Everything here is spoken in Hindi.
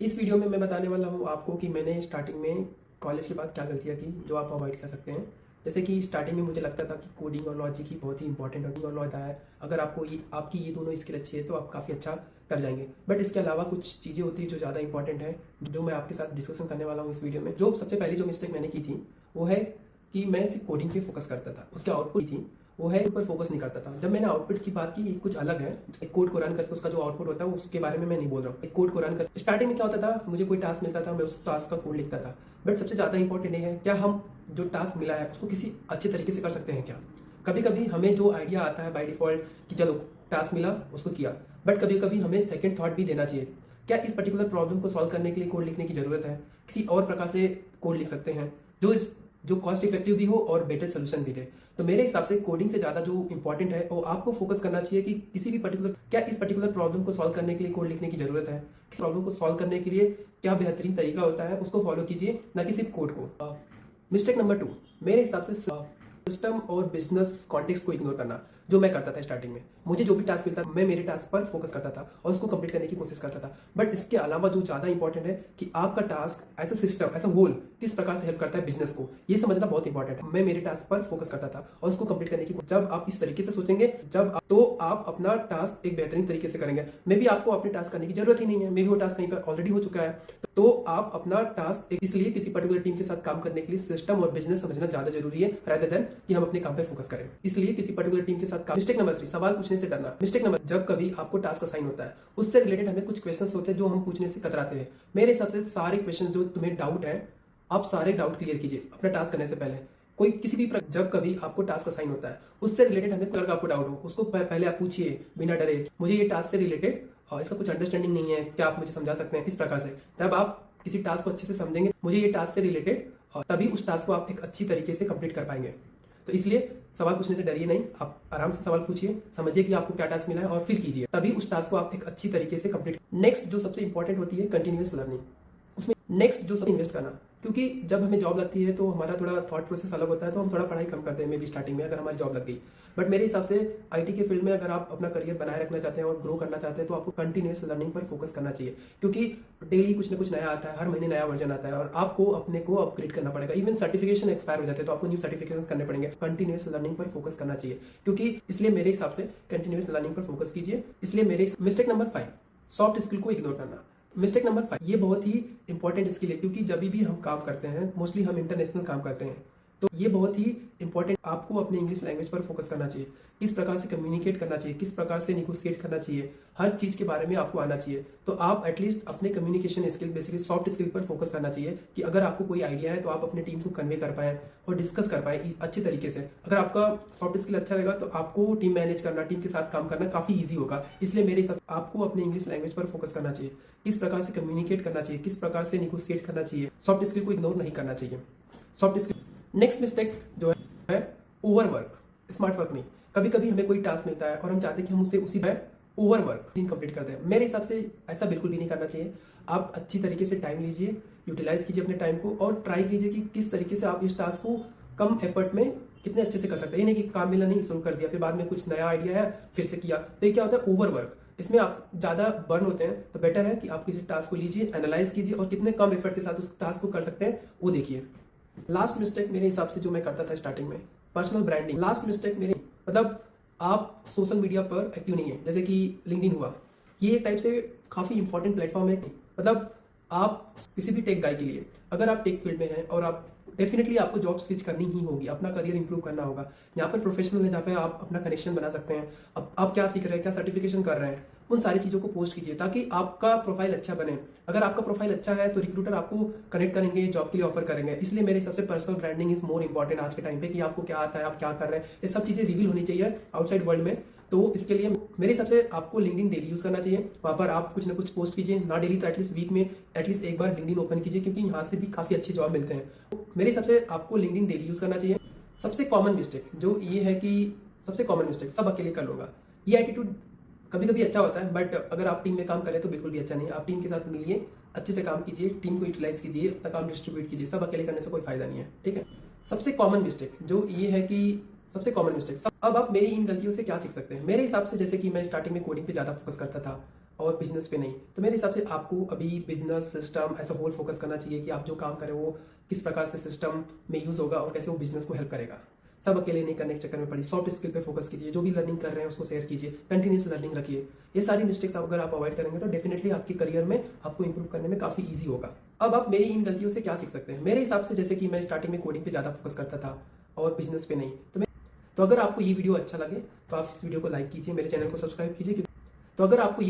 इस वीडियो में मैं बताने वाला हूँ आपको कि मैंने स्टार्टिंग में कॉलेज के बाद क्या गलतियाँ की जो आप अवॉइड कर सकते हैं। जैसे कि स्टार्टिंग में मुझे लगता था कि कोडिंग और लॉजिक ही बहुत ही इंपॉर्टेंट होती है और लॉजिक है, अगर आपको आपकी ये दोनों स्किल अच्छी है तो आप काफ़ी अच्छा कर जाएंगे। बट इसके अलावा कुछ चीज़ें होती है जो ज़्यादा इंपॉर्टेंट है, जो मैं आपके साथ डिस्कशन करने वाला हूँ इस वीडियो में। जो सबसे पहली जो मिस्टेक मैंने की थी वो है कि मैं सिर्फ कोडिंग पे फोकस करता था, उसके आउटपुट थी वो है ऊपर फोकस नहीं करता था। जब मैंने आउटपुट की बात की, ये कुछ अलग है। एक कोड को रन करके उसका जो आउटपुट होता है उसके बारे में मैं नहीं बोल रहा हूँ। एक कोड को रन कर स्टार्टिंग में क्या होता था, मुझे कोई टास्क मिलता था, मैं उस टास्क का कोड लिखता था। बट सबसे ज्यादा इंपॉर्टेंट ये है, क्या हम जो टास्क मिला है उसको किसी अच्छे तरीके से कर सकते हैं क्या। कभी कभी हमें जो आइडिया आता है बाय डिफॉल्ट कि चलो टास्क मिला उसको किया, बट कभी कभी हमें सेकंड थॉट भी देना चाहिए। क्या इस पर्टिकुलर प्रॉब्लम को सॉल्व करने के लिए कोड लिखने की जरूरत है, किसी और प्रकार से कोड लिख सकते हैं जो कॉस्ट इफेक्टिव भी हो और बेटर सोल्यूशन भी दे। तो मेरे हिसाब से कोडिंग से ज्यादा जो इंपॉर्टेंट है वो आपको फोकस करना चाहिए कि किसी भी इस पर्टिकुलर प्रॉब्लम को सॉल्व करने के लिए कोड लिखने की जरूरत है, किस प्रॉब्लम को सॉल्व करने के लिए क्या बेहतरीन तरीका होता है उसको फॉलो कीजिए, ना कि सिर्फ कोड को। मिस्टेक नंबर 2 मेरे हिसाब से सिस्टम और बिजनेस कॉन्टेक्स्ट को इग्नोर करना, जो मैं करता था स्टार्टिंग में। मुझे जो भी टास्क मिलता मैं मेरे टास्क पर फोकस करता था और उसको कंप्लीट करने की कोशिश करता था। बट इसके अलावा जो ज्यादा इंपॉर्टेंट है कि आपका task as a system as a whole किस प्रकार से हेल्प करता है बिजनेस को, ये समझना बहुत इंपॉर्टेंट है। मैं मेरे टास्क पर फोकस करता था और उसको कंप्लीट करने की जब आप इस तरीके से सोचेंगे तो आप अपना टास्क एक बेहतरीन तरीके से करेंगे। मे भी आपको अपने टास्क करने की जरूरत ही नहीं है, मे भी वो टास्क कहीं पर ऑलरेडी हो चुका है। तो आप अपना टास्क इसलिए किसी पर्टिकुलर टीम के साथ काम करने के लिए सिस्टम और बिजनेस समझना ज्यादा जरूरी है रादर देन कि हम अपने काम पे फोकस करें। इसलिए किसी पर्टिकुलर टीम के साथ काम। मिस्टेक नंबर 3 सवाल पूछने से डरना। मिस्टेक नंबर, जब कभी आपको टास्क असाइन होता है उससे रिलेटेड हमें कुछ क्वेश्चंस होते हैं जो हम पूछने से कतराते हैं। मेरे हिसाब से सारे क्वेश्चन जो तुम्हें डाउट है, आप सारे डाउट क्लियर कीजिए अपना टास्क करने से पहले। कोई किसी भी जब कभी आपको टास्क असाइन होता है उससे रिलेटेड हमें कोई आपको डाउट हो उसको पहले आप पूछिए बिना डरे, मुझे ये टास्क से रिलेटेड इसका कुछ अंडरस्टैंडिंग नहीं है, क्या आप मुझे समझा सकते हैं। इस प्रकार से जब आप किसी टास्क को अच्छे से समझेंगे, मुझे ये टास्क से रिलेटेड, तभी उस टास्क को आप एक अच्छी तरीके से कंप्लीट कर पाएंगे। तो इसलिए सवाल पूछने से डरिए नहीं, आप आराम से सवाल पूछिए, समझिए कि आपको क्या टास्क मिला है और फिर कीजिए, तभी उस टास्क को आप एक अच्छी तरीके से कंप्लीट। नेक्स्ट जो सबसे इंपॉर्टेंट होती है कंटिन्यूअस लर्निंग। उसमें नेक्स्ट जो सब इन्वेस्ट करना, क्योंकि जब हमें जॉब लगती है तो हमारा थोड़ा थॉट प्रोसेस अलग होता है, तो हम थोड़ा पढ़ाई कम करते हैं मे भी स्टार्टिंग में अगर हमारी जॉब लग गई। बट मेरे हिसाब से आईटी के फील्ड में अगर आप अपना करियर बनाए रखना चाहते हैं और ग्रो करना चाहते हैं तो आपको कंटिन्यूअस लर्निंग पर फोकस करना चाहिए, क्योंकि डेली कुछ ना कुछ नया आता है, हर महीने नया वर्जन आता है और आपको अपने को अपग्रेड करना पड़ेगा। इवन सर्टिफिकेशन एक्सपायर हो जाते हैं तो आपको न्यू सर्टिफिकेशन करने पड़ेंगे। कंटिन्यूअस लर्निंग पर फोकस करना चाहिए, क्योंकि इसलिए मेरे हिसाब से कंटिन्यूअस लर्निंग पर फोकस कीजिए। इसलिए मेरे मिस्टेक नंबर 5 सॉफ्ट स्किल को इग्नोर करना। मिस्टेक नंबर 5 ये बहुत ही इंपॉर्टेंट स्किल है, क्योंकि जब भी हम काम करते हैं मोस्टली हम इंटरनेशनल काम करते हैं, तो ये बहुत ही इंपॉर्टेंट। आपको अपने इंग्लिश लैंग्वेज पर फोकस करना चाहिए, किस प्रकार से कम्युनिकेट करना चाहिए, किस प्रकार से निगोशिएट करना चाहिए, हर चीज के बारे में आपको आना चाहिए। तो आप एटलीस्ट अपने communication skill, basically soft skill पर फोकस करना चाहिए कि अगर आपको कोई आइडिया है तो आप अपने टीम को कन्वे कर पाए और डिस्कस कर पाए अच्छे तरीके से। अगर आपका सॉफ्ट स्किल अच्छा रहेगा तो आपको टीम मैनेज करना, टीम के साथ काम करना काफी ईजी होगा। इसलिए मेरे हिसाब से आपको अपने इंग्लिश लैंग्वेज पर फोकस करना चाहिए, किस प्रकार से कम्युनिकेट करना चाहिए, किस प्रकार से निगोशिएट करना चाहिए। सॉफ्ट स्किल को इग्नोर नहीं करना चाहिए। Soft skill. नेक्स्ट मिस्टेक जो है ओवर वर्क, स्मार्ट वर्क नहीं। कभी कभी हमें कोई टास्क मिलता है और हम चाहते हैं कि हम उसे उसी में ओवर वर्क कंप्लीट कर दें। मेरे हिसाब से ऐसा बिल्कुल भी नहीं करना चाहिए। आप अच्छी तरीके से टाइम लीजिए, यूटिलाइज कीजिए अपने टाइम को और ट्राई कीजिए कि किस तरीके से आप इस टास्क को कम एफर्ट में कितने अच्छे से कर सकते हैं। ये नहीं कि काम मिला नहीं शुरू कर दिया, फिर बाद में कुछ नया आइडिया है फिर से किया, तो ये क्या होता है ओवर वर्क। इसमें आप ज्यादा बर्न होते हैं। तो बेटर है कि आप किसी टास्क को लीजिए, एनालाइज कीजिए और कितने कम एफर्ट के साथ उस टास्क को कर सकते हैं वो देखिए। लास्ट मिस्टेक मेरे हिसाब से जो मैं करता था स्टार्टिंग में, पर्सनल ब्रांडिंग। लास्ट मिस्टेक मेरे मतलब आप सोशल मीडिया पर एक्टिव नहीं है, जैसे कि लिंक्डइन हुआ, ये टाइप से काफी इंपॉर्टेंट प्लेटफॉर्म है। मतलब आप किसी भी टेक गाय के लिए, अगर आप टेक फील्ड में हैं और आप डेफिनेटली आपको जॉब स्विच करनी ही होगी, अपना करियर इंप्रूव करना होगा। यहाँ पर प्रोफेशनल है जहाँ पे आप अपना कनेक्शन बना सकते हैं। अब आप क्या सीख रहे हैं, क्या सर्टिफिकेशन कर रहे हैं, उन सारी चीजों को पोस्ट कीजिए ताकि आपका प्रोफाइल अच्छा बने। अगर आपका प्रोफाइल अच्छा है तो रिक्रूटर आपको कनेक्ट करेंगे, जॉब के लिए ऑफर करेंगे। इसलिए मेरे सबसे personal branding is more important आज के टाइम पे, कि आपको क्या आता है, आप क्या कर रहे हैं, ये सब चीजें रिवील होनी चाहिए आउटसाइड वर्ल्ड में। तो इसके लिए मेरे हिसाब से आपको लिंक्डइन डेली यूज करना चाहिए। वहां पर आप कुछ ना कुछ पोस्ट कीजिए, ना डेली तो एटलीस्ट वीक में एटलीस्ट एक बार लिंक्डइन ओपन कीजिए, क्योंकि यहाँ से भी काफी अच्छे जॉब मिलते हैं। तो मेरे हिसाब से आपको लिंक्डइन डेली यूज करना चाहिए। सबसे कॉमन मिस्टेक जो ये है कि सबसे कॉमन मिस्टेक सब अकेले कर लूंगा, ये एटीट्यूड कभी कभी अच्छा होता है, बट अगर आप टीम में काम करें तो बिल्कुल भी अच्छा नहीं है। आप टीम के साथ मिलिए, अच्छे से काम कीजिए, टीम को यूटिलाइज कीजिए, अपना काम डिस्ट्रीब्यूट कीजिए। सब अकेले करने से कोई फायदा नहीं है, ठीक है। सबसे कॉमन मिस्टेक जो ये है कि सबसे कॉमन मिस्टेक। अब आप मेरी इन गलतियों से क्या सीख सकते हैं। मेरे हिसाब से जैसे कि मैं स्टार्टिंग में कोडिंग पे ज्यादा फोकस करता था और बिजनेस पे नहीं। तो मेरे हिसाब से आपको अभी बिजनेस सिस्टम ऐसा होल फोकस करना चाहिए कि आप जो काम करें वो किस प्रकार से सिस्टम में यूज होगा और कैसे वो बिजनेस को हेल्प करेगा। सब अकेले नहीं करने के चक्कर में पड़ी, सॉफ्ट स्किल पे फोकस कीजिए, जो भी लर्निंग कर रहे हैं उसको शेयर कीजिए, कंटिन्यूस लर्निंग रखिए। ये सारी मिस्टेक्स अगर आप अवॉइड करेंगे तो डेफिनेटली आपके करियर में आपको इंप्रूव करने में काफी ईजी होगा। अब आप मेरी इन गलतियों से क्या सीख सकते हैं? मेरे हिसाब से जैसे कि मैं स्टार्टिंग में कोडिंग पे ज्यादा फोकस करता था और बिजनेस पे नहीं। तो अगर आपको ये वीडियो अच्छा लगे तो आप इस वीडियो को लाइक कीजिए, मेरे चैनल को सब्सक्राइब कीजिए। तो अगर आपको